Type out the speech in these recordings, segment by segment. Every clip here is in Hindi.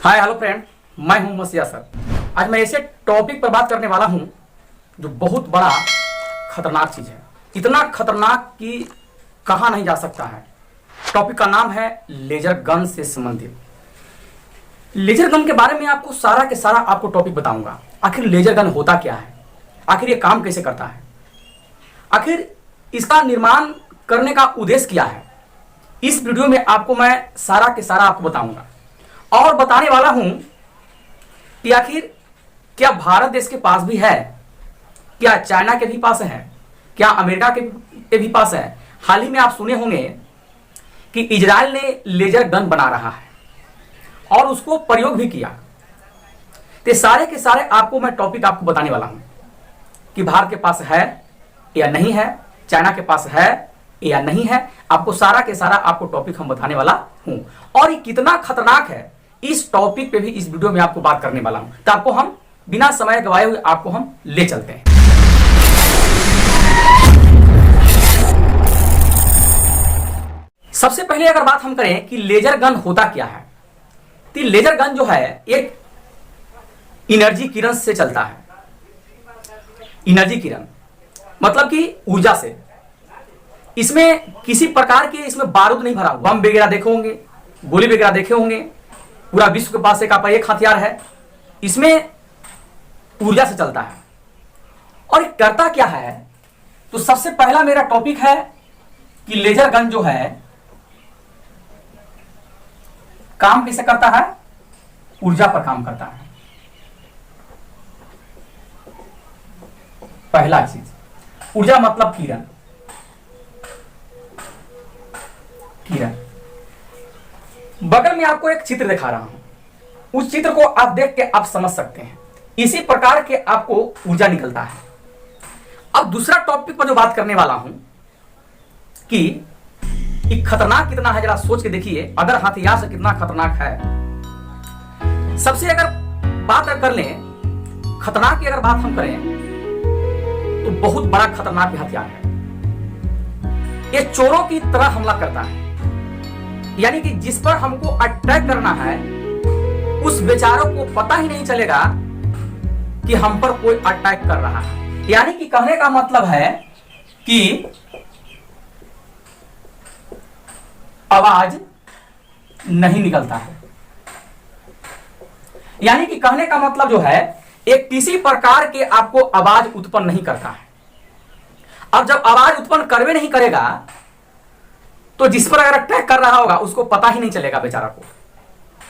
हाय हेलो फ्रेंड, मैं हूं मसीहा सर। आज मैं ऐसे टॉपिक पर बात करने वाला हूं जो बहुत बड़ा खतरनाक चीज है। इतना खतरनाक कि कहा नहीं जा सकता है। टॉपिक का नाम है लेजर गन से संबंधित। लेजर गन के बारे में आपको सारा के सारा आपको टॉपिक बताऊंगा। आखिर लेजर गन होता क्या है, आखिर ये काम कैसे करता है, आखिर इसका निर्माण करने का उद्देश्य क्या है, इस वीडियो में आपको मैं सारा के सारा आपको बताऊंगा। और बताने वाला हूं कि आखिर क्या भारत देश के पास भी है, क्या चाइना के भी पास है, क्या अमेरिका के भी पास है। हाल ही में आप सुने होंगे कि इजराइल ने लेजर गन बना रहा है और उसको प्रयोग भी किया। तो सारे के सारे आपको मैं टॉपिक आपको बताने वाला हूं कि भारत के पास है या नहीं है, चाइना के पास है या नहीं है। आपको सारा के सारा आपको टॉपिक हम बताने वाला हूं और ये कितना खतरनाक है, इस टॉपिक पे भी इस वीडियो में आपको बात करने वाला हूं। तो आपको हम बिना समय गवाए हुए आपको हम ले चलते हैं। सबसे पहले अगर बात हम करें कि लेजर गन होता क्या है, तो लेजर गन जो है एक एनर्जी किरण से चलता है। एनर्जी किरण मतलब कि ऊर्जा से। इसमें किसी प्रकार के इसमें बारूद नहीं भरा हुआ। बम वगैरह देखे होंगे, गोली वगैरह देखे होंगे, पूरा विश्व के पास एक हथियार है। इसमें ऊर्जा से चलता है। और ये करता क्या है, तो सबसे पहला मेरा टॉपिक है कि लेजर गन जो है काम कैसे करता है, ऊर्जा पर काम करता है। पहला चीज, ऊर्जा मतलब किरण। किरण बगल में आपको एक चित्र दिखा रहा हूं, उस चित्र को आप देख के आप समझ सकते हैं। इसी प्रकार के आपको ऊर्जा निकलता है। अब दूसरा टॉपिक पर जो बात करने वाला हूं कि खतरनाक कितना है, जरा सोच के देखिए। अगर हथियार से कितना खतरनाक है। सबसे अगर बात कर लें खतरनाक की, अगर बात हम करें तो बहुत बड़ा खतरनाक हथियार है। ये चोरों की तरह हमला करता है, यानी कि जिस पर हमको अटैक करना है उस बेचारों को पता ही नहीं चलेगा कि हम पर कोई अटैक कर रहा है। यानी कि कहने का मतलब है कि आवाज नहीं निकलता है। यानी कि कहने का मतलब जो है एक किसी प्रकार के आपको आवाज उत्पन्न नहीं करता है। अब जब आवाज उत्पन्न करवे नहीं करेगा तो जिस पर अगर अटैक कर रहा होगा उसको पता ही नहीं चलेगा बेचारा को,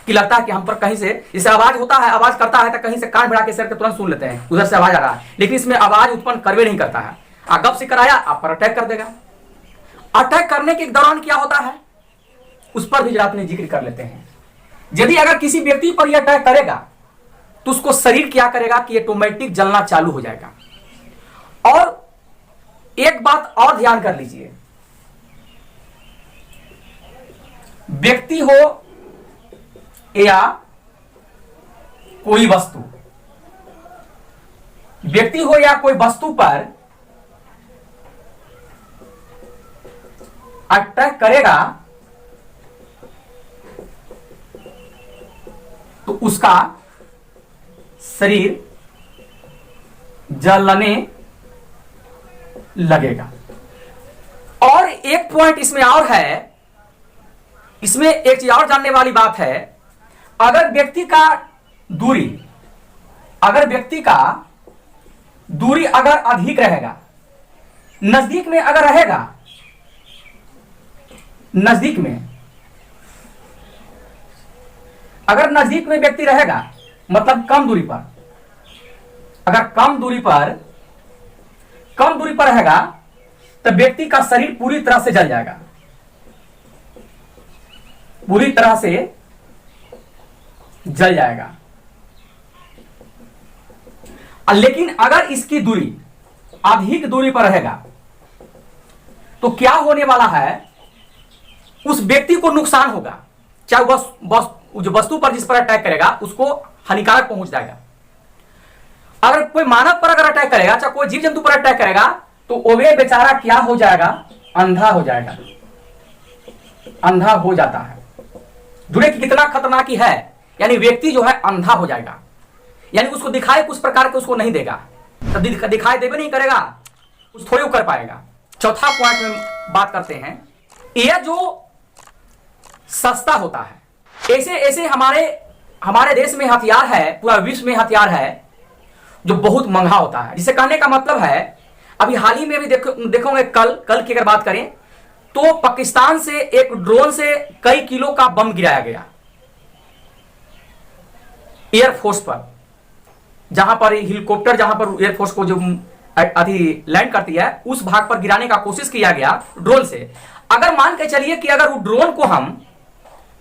कि लगता है कि हम पर कहीं से जैसे आवाज होता है, आवाज करता है तो कहीं से कान भिड़ा के सर के तुरंत सुन लेते हैं उधर से आवाज आ रहा है, लेकिन इसमें आवाज उत्पन्न करवे नहीं करता है। गप से कराया आप पर अटैक कर देगा। अटैक करने के दौरान क्या होता है उस पर भी अपने जिक्र कर लेते हैं। यदि अगर किसी व्यक्ति पर यह अटैक करेगा तो उसको शरीर क्या करेगा कि ऑटोमेटिक जलना चालू हो जाएगा। और एक बात और ध्यान कर लीजिए, व्यक्ति हो या कोई वस्तु, व्यक्ति हो या कोई वस्तु पर अटैक करेगा तो उसका शरीर जलने लगेगा। और एक पॉइंट इसमें और है, इसमें एक चीज और जानने वाली बात है। अगर व्यक्ति का दूरी अगर अधिक रहेगा, नजदीक में अगर रहेगा, नजदीक में अगर नजदीक में व्यक्ति रहेगा मतलब कम दूरी पर, अगर कम दूरी पर रहेगा तो व्यक्ति का शरीर पूरी तरह से जल जाएगा, पूरी तरह से जल जाएगा। लेकिन अगर इसकी दूरी अधिक दूरी पर रहेगा तो क्या होने वाला है, उस व्यक्ति को नुकसान होगा। चाहे जो वस्तु पर जिस पर अटैक करेगा उसको हानिकारक पहुंच जाएगा। अगर कोई मानव पर अगर अटैक करेगा, चाहे कोई जीव जंतु पर अटैक करेगा तो वो बेचारा क्या हो जाएगा, अंधा हो जाएगा, अंधा हो जाता है। जुड़े कि कितना खतरनाक है, यानी व्यक्ति जो है अंधा हो जाएगा, यानी उसको दिखाई कुछ प्रकार के उसको नहीं देगा, तब दिखाई देवे नहीं करेगा, कुछ थोड़ी कर पाएगा। चौथा पॉइंट में बात करते हैं, यह जो सस्ता होता है, ऐसे ऐसे हमारे देश में हथियार है, पूरा विश्व में हथियार है जो बहुत महंगा होता है। जिसे कहने का मतलब है, अभी हाल ही में भी देखोगे, कल की अगर बात करें तो पाकिस्तान से एक ड्रोन से कई किलो का बम गिराया गया एयरफोर्स पर, जहां पर हेलीकॉप्टर, जहां पर एयरफोर्स को जो अभी लैंड करती है उस भाग पर गिराने का कोशिश किया गया ड्रोन से। अगर मान के चलिए कि अगर वो ड्रोन को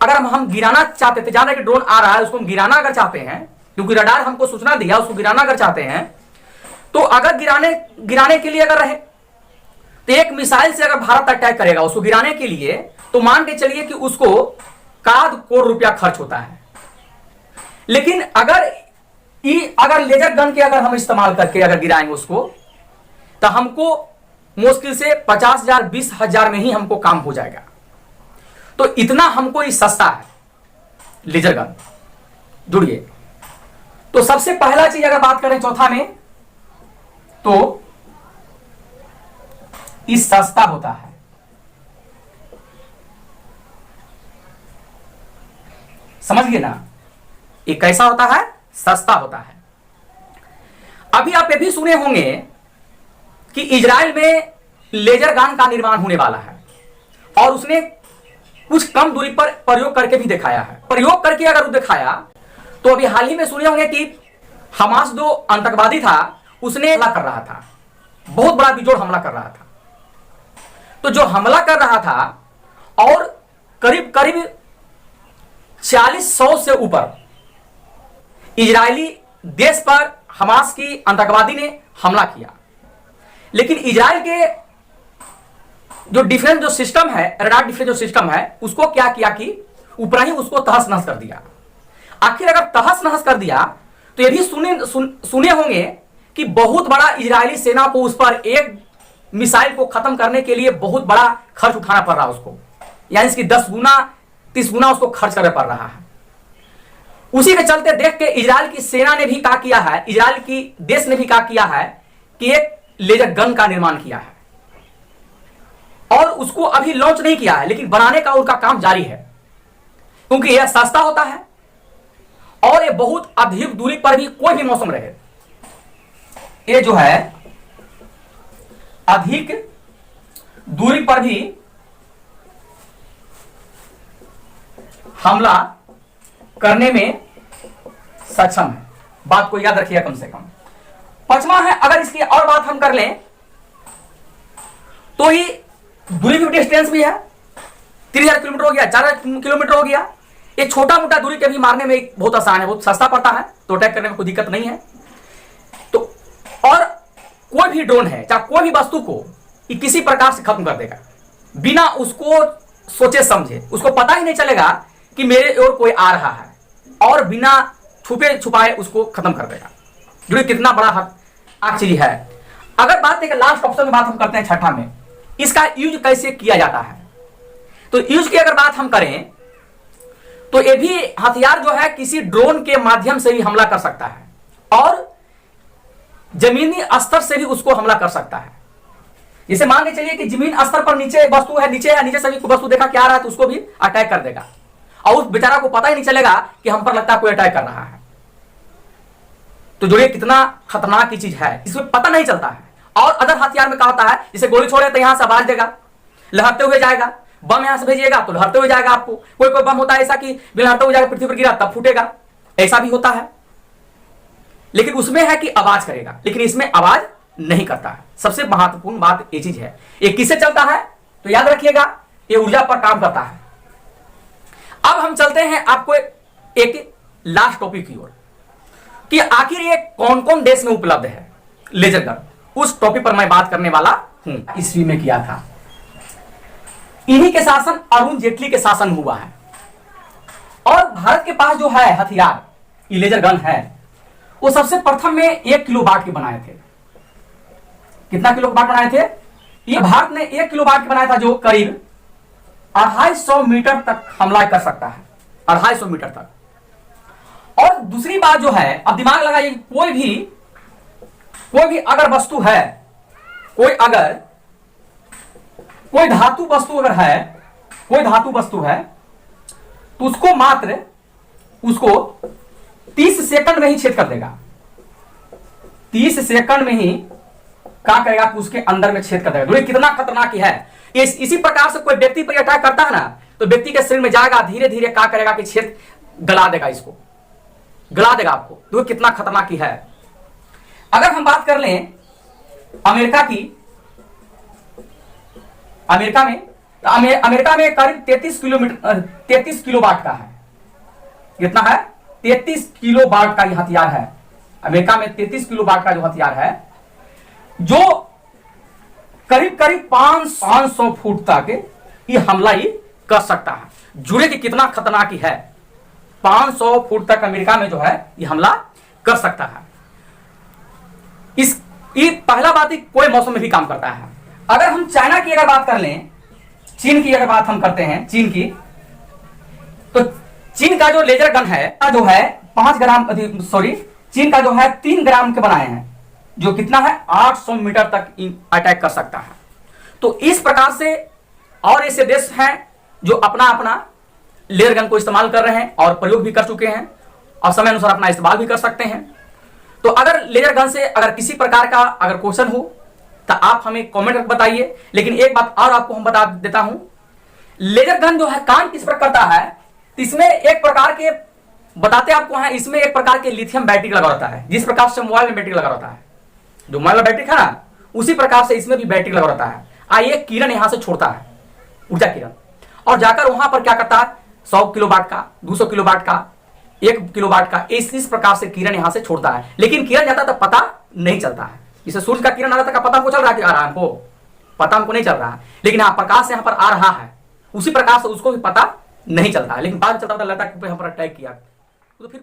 अगर हम गिराना चाहते थे, जान रहे कि ड्रोन आ रहा है, उसको हम गिराना अगर चाहते हैं, क्योंकि रडार हमको सूचना दिया, उसको गिराना अगर चाहते हैं, तो अगर गिराने के लिए अगर रहे तो एक मिसाइल से अगर भारत अटैक करेगा उसको गिराने के लिए, तो मान के चलिए कि उसको करोड़ करोड़ रुपया खर्च होता है। लेकिन अगर लेजर गन के अगर हम इस्तेमाल करके अगर गिराएंगे उसको, तो हमको मुश्किल से 50,000 20,000 में ही हमको काम हो जाएगा। तो इतना हमको ये सस्ता है लेजर गन। जुड़िए। तो सबसे पहला चीज अगर बात करें चौथा में, तो ये सस्ता होता है। समझिए ना, ये कैसा होता है? सस्ता होता है। अभी आप ये भी सुने होंगे कि इजराइल में लेजर गन का निर्माण होने वाला है, और उसने कुछ कम दूरी पर प्रयोग करके भी दिखाया है। प्रयोग करके अगर वो दिखाया, तो अभी हाल ही में सुने होंगे कि हमास जो आतंकवादी था उसने हमला कर रहा था, बहुत बड़ा बिजोड़ हमला कर रहा था। तो जो हमला कर रहा था, और करीब करीब 40,000 से ऊपर इजरायली देश पर हमास की आतंकवादी ने हमला किया। लेकिन इजराइल के जो डिफेंस जो सिस्टम है, रडार डिफेंस जो सिस्टम है, उसको क्या किया कि ऊपर ही उसको तहस नहस कर दिया। आखिर अगर तहस नहस कर दिया, तो ये भी सुने होंगे कि बहुत बड़ा इजरायली सेना को उस पर एक मिसाइल को खत्म करने के लिए बहुत बड़ा खर्च उठाना पड़ रहा है उसको, यानी इसकी 10 गुना 30 गुना उसको खर्च करना पड़ रहा है। उसी के चलते देख के इजराइल की सेना ने भी क्या किया है, इजराइल की देश ने भी क्या किया है कि एक लेजर गन का निर्माण किया है, और उसको अभी लॉन्च नहीं किया है, लेकिन बनाने का उनका काम जारी है, क्योंकि यह सस्ता होता है और ये बहुत अधिक दूरी पर भी, कोई भी मौसम रहे, ये जो है अधिक दूरी पर भी हमला करने में सक्षम है। बात को याद रखिए कम से कम। पांचवा है, अगर इसकी और बात हम कर लें तो ये दूरी भी डिस्टेंस भी है, 3000 किलोमीटर हो गया, 4000 किलोमीटर हो गया। ये छोटा मोटा दूरी के भी मारने में बहुत आसान है, बहुत सस्ता पड़ता है, तो अटैक करने में कोई दिक्कत नहीं है। तो और कोई भी ड्रोन है, चाहे कोई भी वस्तु को ये किसी प्रकार से खत्म कर देगा, बिना उसको सोचे समझे। उसको पता ही नहीं चलेगा कि मेरे ओर कोई आ रहा है, और बिना छुपे छुपाए उसको खत्म कर देगा। जो कितना बड़ा चीज है। अगर बात है, लास्ट ऑप्शन में बात हम करते हैं छठा में, इसका यूज कैसे किया जाता है। तो यूज की अगर बात हम करें, तो ये भी हथियार जो है किसी ड्रोन के माध्यम से भी हमला कर सकता है, और जमीनी स्तर से भी उसको हमला कर सकता है। जैसे मान के चलिए कि जमीन स्तर पर नीचे वस्तु है, नीचे से भी वस्तु देखा क्या आ रहा है, तो उसको भी अटैक कर देगा, और उस बेचारा को पता ही नहीं चलेगा कि हम पर लगता है कोई अटैक कर रहा है। तो जो ये कितना खतरनाक की चीज है, इसमें पता नहीं चलता है। और अदर हथियार में क्या होता है, जैसे गोली छोड़े तो यहां से आवाज देगा, लहरते हुए जाएगा, बम यहां से भेजिएगा तो लहरते हुए जाएगा आपको। कोई कोई बम होता है ऐसा कि लहरते हुए जाएगा, पृथ्वी पर गिरा तब फूटेगा, ऐसा भी होता है। लेकिन उसमें है कि आवाज करेगा, लेकिन इसमें आवाज नहीं करता है। सबसे महत्वपूर्ण बात ये चीज है। ये किससे चलता है, तो याद रखिएगा, ये ऊर्जा पर काम करता है। अब हम चलते हैं आपको एक लास्ट टॉपिक की ओर, कि आखिर ये कौन कौन देश में उपलब्ध है लेजर गन, उस टॉपिक पर मैं बात करने वाला हूं। ईस्वी में किया था, इन्हीं के शासन, अरुण जेटली के शासन हुआ है। और भारत के पास जो है हथियार, ये लेजर गन है, वो सबसे प्रथम में 1 किलो वाट के बनाए थे। कितना किलो वाट बनाए थे? ये भारत ने 1 किलो वाट के बनाया था, जो करीब 250 मीटर तक हमला कर सकता है, 250 मीटर तक। दूसरी बात जो है, अब दिमाग लगाइए, कोई भी अगर वस्तु है, कोई धातु वस्तु अगर है, कोई धातु वस्तु है, तो उसको 30 सेकंड में ही छेद कर देगा। 30 सेकंड में ही क्या करेगा कि उसके अंदर में छेद कर देगा। देखिए कितना खतरनाक है। इसी प्रकार से कोई व्यक्ति पर अटैक करता है ना, तो व्यक्ति के शरीर में जाएगा, धीरे धीरे क्या करेगा कि छेद गला देगा, इसको गला देगा आपको। देखो कितना खतरनाक है। अगर हम बात कर लें अमेरिका की, अमेरिका में करीब 33 किलो वाट का है। कितना है? 33 किलो वाट का यह हथियार है। अमेरिका में 33 किलो वाट का जो हथियार है, जो करीब 500 फुट तक ये हमला ही कर सकता है। जुड़े कि कितना खतरनाक है। 500 फुट तक अमेरिका में जो है ये हमला कर सकता है। ये पहला बात, कोई मौसम में भी काम करता है। अगर हम चाइना की अगर बात कर लें, चीन की अगर बात हम करते हैं, चीन की, तो चीन का जो लेजर गन है जो है 5 ग्राम, सॉरी, चीन का जो है 3 ग्राम के बनाए हैं, जो कितना है 800 मीटर तक अटैक कर सकता है। तो इस प्रकार से और ऐसे देश हैं जो अपना लेजर गन को इस्तेमाल कर रहे हैं और प्रयोग भी कर चुके हैं और समय अनुसार अपना इस्तेमाल भी कर सकते हैं। तो अगर लेजर गन से अगर किसी प्रकार का अगर क्वेश्चन हो तो आप हमें कमेंट करके बताइए। लेकिन एक बात और आपको हम बता देता हूं, लेजर गन जो है काम किस प्रकार करता है, इसमें एक प्रकार के बताते आपको हैं, इसमें एक प्रकार के लिथियम बैटरी लगा रहता है। जिस प्रकार से मोबाइल में बैटरी लगा रहता है, जो मोबाइल में बैटरी था ना, उसी प्रकार से इसमें भी बैटरी लगा रहता है। आइए किरण यहां से छोड़ता है, ऊर्जा किरण, और जाकर वहां पर क्या करता है, 100 किलो वाट का, 200 किलो वाट का, 1 किलो वाट का, इस प्रकार से किरण यहां से छोड़ता है। लेकिन किरण जाता तो पता नहीं चलता है। इसे सूर्य का किरण आ रहा था, पता हमको चल रहा है कि आ रहा है, हमको पता हमको नहीं चल रहा है। लेकिन हाँ, प्रकाश यहाँ पर आ रहा है, उसी प्रकार से उसको भी पता नहीं चलता है। लेकिन बाद में चलता लगता है कि यहाँ पर अटैक किया, तो फिर